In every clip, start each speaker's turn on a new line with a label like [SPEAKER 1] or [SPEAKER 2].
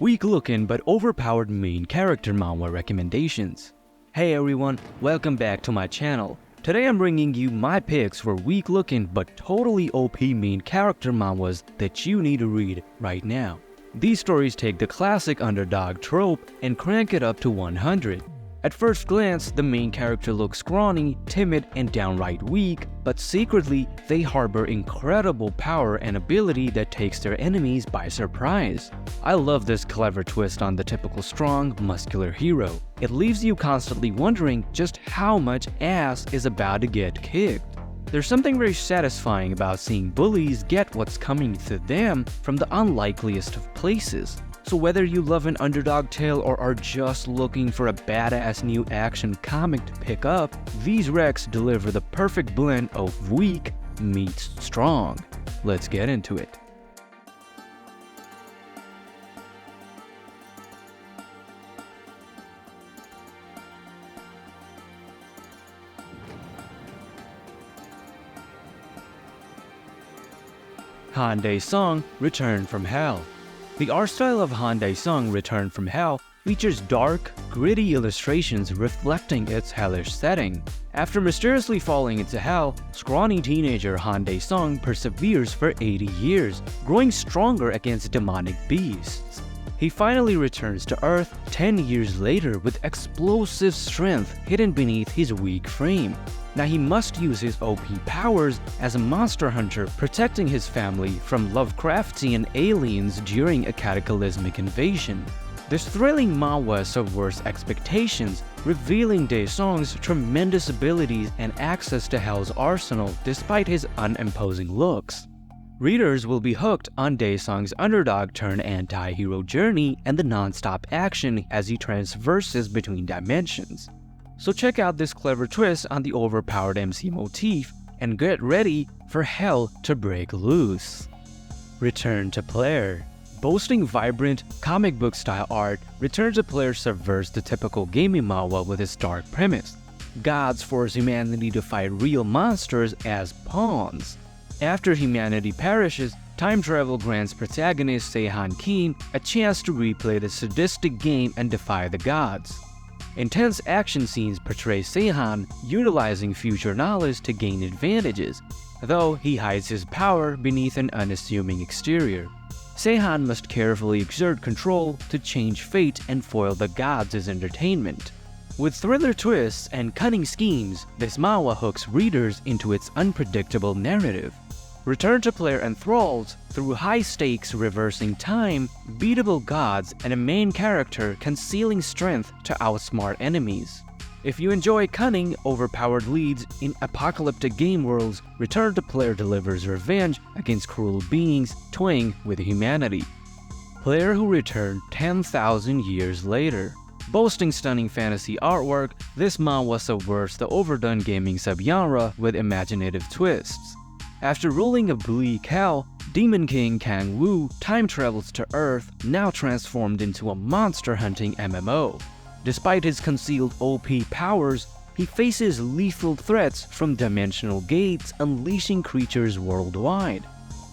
[SPEAKER 1] Weak-looking but overpowered main character manhwa recommendations. Hey everyone, welcome back to my channel. Today I'm bringing you my picks for weak-looking but totally OP main character manhwas that you need to read right now. These stories take the classic underdog trope and crank it up to 100. At first glance, the main character looks scrawny, timid, and downright weak, but secretly, they harbor incredible power and ability that takes their enemies by surprise. I love this clever twist on the typical strong, muscular hero. It leaves you constantly wondering just how much ass is about to get kicked. There's something very satisfying about seeing bullies get what's coming to them from the unlikeliest of places. So whether you love an underdog tale or are just looking for a badass new action comic to pick up, these recs deliver the perfect blend of weak meets strong. Let's get into it. Han Dae-sung, Return from Hell. The art style of Han Dae-sung, Return from Hell features dark, gritty illustrations reflecting its hellish setting. After mysteriously falling into hell, scrawny teenager Han Dae-sung perseveres for 80 years, growing stronger against demonic beasts. He finally returns to Earth 10 years later with explosive strength hidden beneath his weak frame. Now he must use his OP powers as a monster hunter, protecting his family from Lovecraftian aliens during a cataclysmic invasion. This thrilling manhwa subverts expectations, revealing Dae-sung's tremendous abilities and access to Hell's arsenal despite his unimposing looks. Readers will be hooked on Dae-sung's underdog-turned-anti-hero journey and the non-stop action as he traverses between dimensions. So check out this clever twist on the overpowered MC motif and get ready for hell to break loose. Return to Player. Boasting vibrant, comic book style art, Return to Player subverts the typical gaming manhwa with its dark premise. Gods force humanity to fight real monsters as pawns. After humanity perishes, time travel grants protagonist Se-han Kim a chance to replay the sadistic game and defy the gods. Intense action scenes portray Se-han utilizing future knowledge to gain advantages, though he hides his power beneath an unassuming exterior. Se-han must carefully exert control to change fate and foil the gods' entertainment. With thriller twists and cunning schemes, this manhwa hooks readers into its unpredictable narrative. Return to Player enthralls through high-stakes reversing time, beatable gods, and a main character concealing strength to outsmart enemies. If you enjoy cunning, overpowered leads in apocalyptic game worlds, Return to Player delivers revenge against cruel beings toying with humanity. Player who returned 10,000 years later. Boasting stunning fantasy artwork, this manhwa subverts the overdone gaming subgenre with imaginative twists. After ruling a bleak hell, Demon King Kang-woo time travels to Earth, now transformed into a monster-hunting MMO. Despite his concealed OP powers, he faces lethal threats from dimensional gates unleashing creatures worldwide.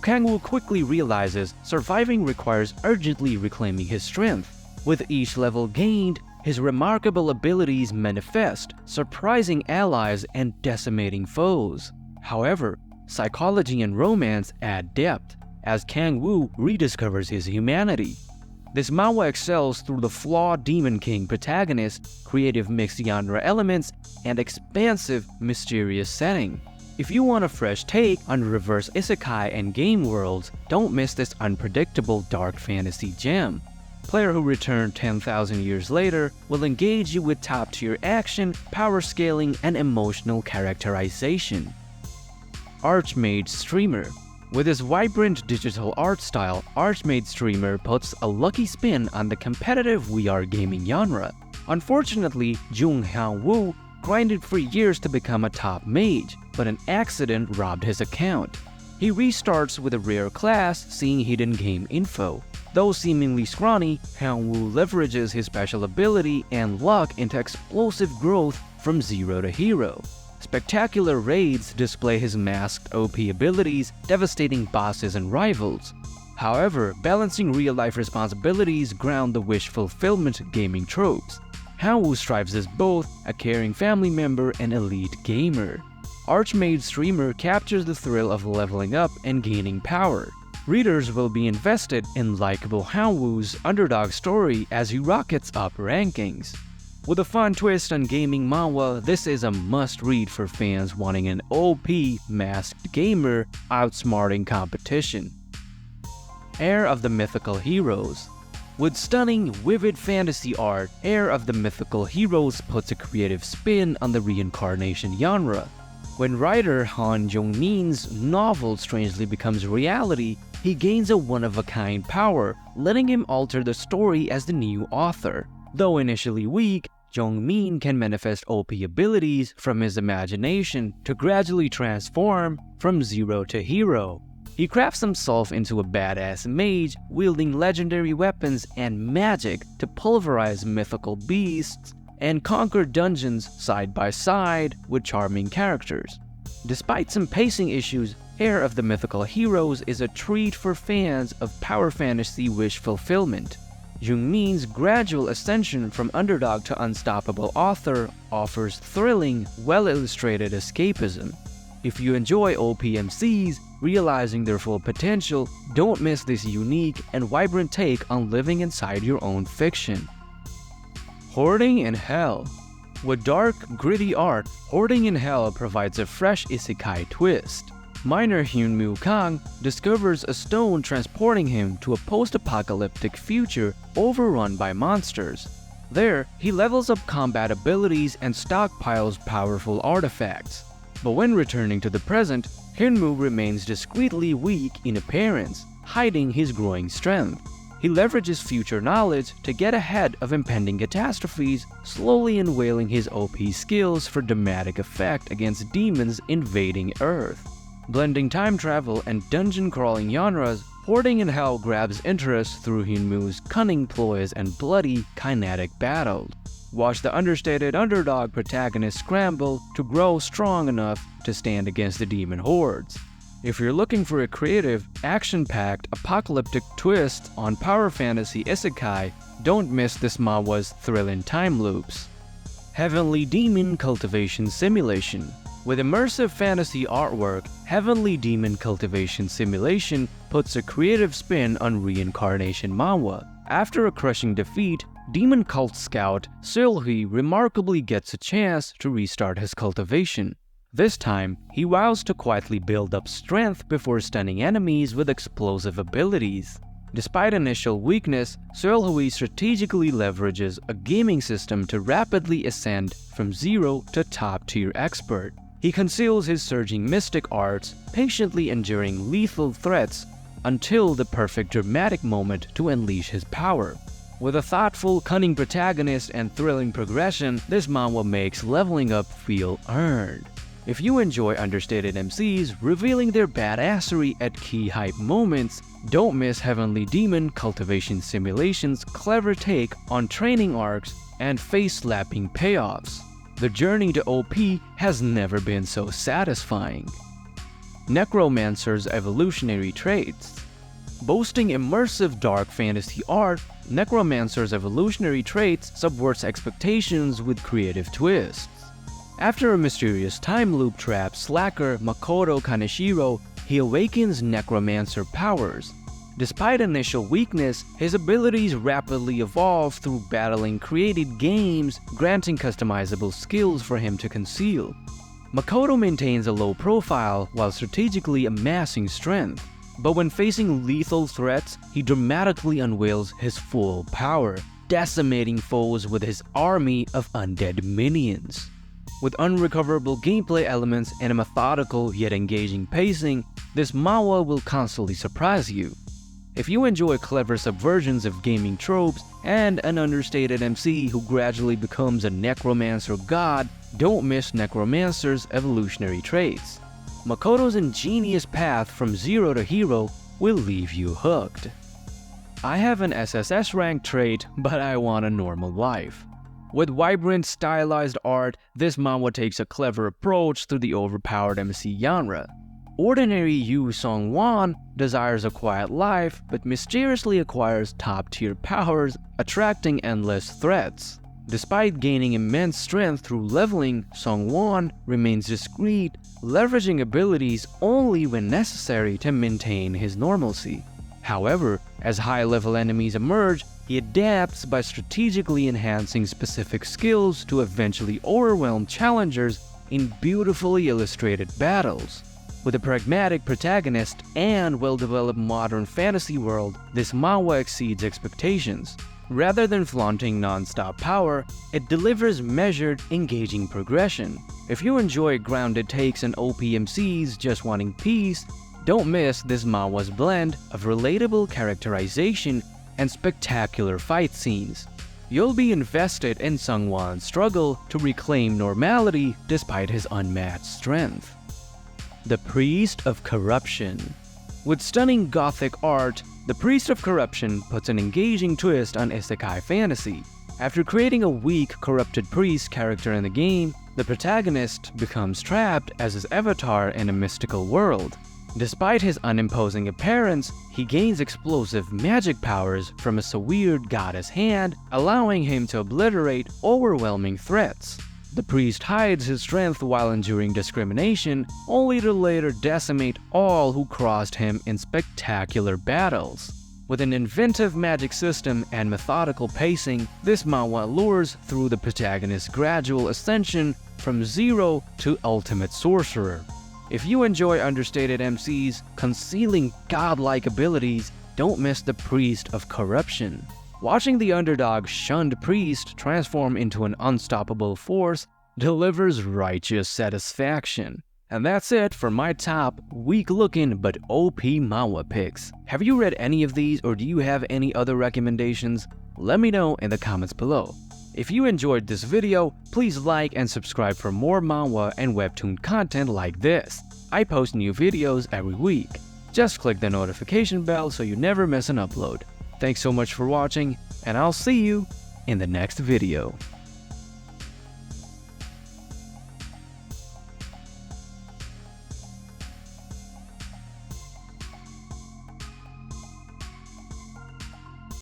[SPEAKER 1] Kang-woo quickly realizes surviving requires urgently reclaiming his strength. With each level gained, his remarkable abilities manifest, surprising allies and decimating foes. However, psychology and romance add depth, as Kang-woo rediscovers his humanity. This manhwa excels through the flawed Demon King protagonist, creative mixed genre elements, and expansive, mysterious setting. If you want a fresh take on reverse isekai and game worlds, don't miss this unpredictable dark fantasy gem. Player who returned 10,000 years later will engage you with top-tier action, power scaling, and emotional characterization. Archmage Streamer. With his vibrant digital art style, Archmage Streamer puts a lucky spin on the competitive VR gaming genre. Unfortunately, Jung Hyun-woo grinded for years to become a top mage, but an accident robbed his account. He restarts with a rare class, seeing hidden game info. Though seemingly scrawny, Hyun-woo leverages his special ability and luck into explosive growth from zero to hero. Spectacular raids display his masked OP abilities, devastating bosses and rivals. However, balancing real-life responsibilities ground the wish fulfillment gaming tropes. Hanwoo strives as both a caring family member and elite gamer. Archmage Streamer captures the thrill of leveling up and gaining power. Readers will be invested in likable Hanwoo's underdog story as he rockets up rankings. With a fun twist on gaming manhwa, this is a must-read for fans wanting an OP masked gamer outsmarting competition. Heir of the Mythical Heroes. With stunning, vivid fantasy art, Heir of the Mythical Heroes puts a creative spin on the reincarnation genre. When writer Han Jong-min's novel strangely becomes reality, he gains a one-of-a-kind power, letting him alter the story as the new author. Though initially weak, Jong-min can manifest OP abilities from his imagination to gradually transform from zero to hero. He crafts himself into a badass mage, wielding legendary weapons and magic to pulverize mythical beasts and conquer dungeons side by side with charming characters. Despite some pacing issues, Heir of the Mythical Heroes is a treat for fans of power fantasy wish fulfillment. Jung-min's gradual ascension from underdog to unstoppable author offers thrilling, well-illustrated escapism. If you enjoy OPMCs realizing their full potential, don't miss this unique and vibrant take on living inside your own fiction. Hoarding in Hell. With dark, gritty art, Hoarding in Hell provides a fresh isekai twist. Miner Hyunmoo Kang discovers a stone transporting him to a post-apocalyptic future overrun by monsters. There, he levels up combat abilities and stockpiles powerful artifacts. But when returning to the present, Hyunmoo remains discreetly weak in appearance, hiding his growing strength. He leverages future knowledge to get ahead of impending catastrophes, slowly unveiling his OP skills for dramatic effect against demons invading Earth. Blending time travel and dungeon crawling genres, Hoarding in Hell grabs interest through Hyunmoo's cunning ploys and bloody, kinetic battles. Watch the understated underdog protagonist scramble to grow strong enough to stand against the demon hordes. If you're looking for a creative, action-packed, apocalyptic twist on power fantasy isekai, don't miss this manhwa's thrilling time loops. Heavenly Demon Cultivation Simulation. With immersive fantasy artwork, Heavenly Demon Cultivation Simulation puts a creative spin on reincarnation manhwa. After a crushing defeat, demon cult scout Seol-hee remarkably gets a chance to restart his cultivation. This time, he vows to quietly build up strength before stunning enemies with explosive abilities. Despite initial weakness, Seol-hee strategically leverages a gaming system to rapidly ascend from zero to top-tier expert. He conceals his surging mystic arts, patiently enduring lethal threats until the perfect dramatic moment to unleash his power. With a thoughtful, cunning protagonist and thrilling progression, this manhwa makes leveling up feel earned. If you enjoy understated MCs revealing their badassery at key hype moments, don't miss Heavenly Demon Cultivation Simulation's clever take on training arcs and face-slapping payoffs. The journey to OP has never been so satisfying. Necromancers Evolutionary Traits. Boasting immersive dark fantasy art, Necromancers Evolutionary Traits subverts expectations with creative twists. After a mysterious time loop trap slacker Makoto Kaneshiro, he awakens necromancer powers. Despite initial weakness, his abilities rapidly evolve through battling created games, granting customizable skills for him to conceal. Makoto maintains a low profile while strategically amassing strength. But when facing lethal threats, he dramatically unveils his full power, decimating foes with his army of undead minions. With unrecoverable gameplay elements and a methodical yet engaging pacing, this manhwa will constantly surprise you. If you enjoy clever subversions of gaming tropes and an understated MC who gradually becomes a necromancer god, don't miss Necromancers Evolutionary Traits. Makoto's ingenious path from zero to hero will leave you hooked. I have an SSS rank trait, but I want a normal life. With vibrant, stylized art, this manhwa takes a clever approach to the overpowered MC genre. Ordinary Yu Song-won desires a quiet life but mysteriously acquires top-tier powers, attracting endless threats. Despite gaining immense strength through leveling, Song-won remains discreet, leveraging abilities only when necessary to maintain his normalcy. However, as high-level enemies emerge, he adapts by strategically enhancing specific skills to eventually overwhelm challengers in beautifully illustrated battles. With a pragmatic protagonist and well-developed modern fantasy world, this manhwa exceeds expectations. Rather than flaunting non-stop power, it delivers measured, engaging progression. If you enjoy grounded takes and OPMCs just wanting peace, don't miss this manhwa's blend of relatable characterization and spectacular fight scenes. You'll be invested in Sung-won's struggle to reclaim normality despite his unmatched strength. The Priest of Corruption. With stunning gothic art, The Priest of Corruption puts an engaging twist on isekai fantasy. After creating a weak, corrupted priest character in the game, the protagonist becomes trapped as his avatar in a mystical world. Despite his unimposing appearance, he gains explosive magic powers from a severed goddess hand, allowing him to obliterate overwhelming threats. The priest hides his strength while enduring discrimination, only to later decimate all who crossed him in spectacular battles. With an inventive magic system and methodical pacing, this manhwa lures through the protagonist's gradual ascension from zero to ultimate sorcerer. If you enjoy understated MCs concealing godlike abilities, don't miss The Priest of Corruption. Watching the underdog shunned priest transform into an unstoppable force delivers righteous satisfaction. And that's it for my top weak-looking but OP manhwa picks. Have you read any of these, or do you have any other recommendations? Let me know in the comments below. If you enjoyed this video, please like and subscribe for more manhwa and webtoon content like this. I post new videos every week. Just click the notification bell so you never miss an upload. Thanks so much for watching, and I'll see you in the next video.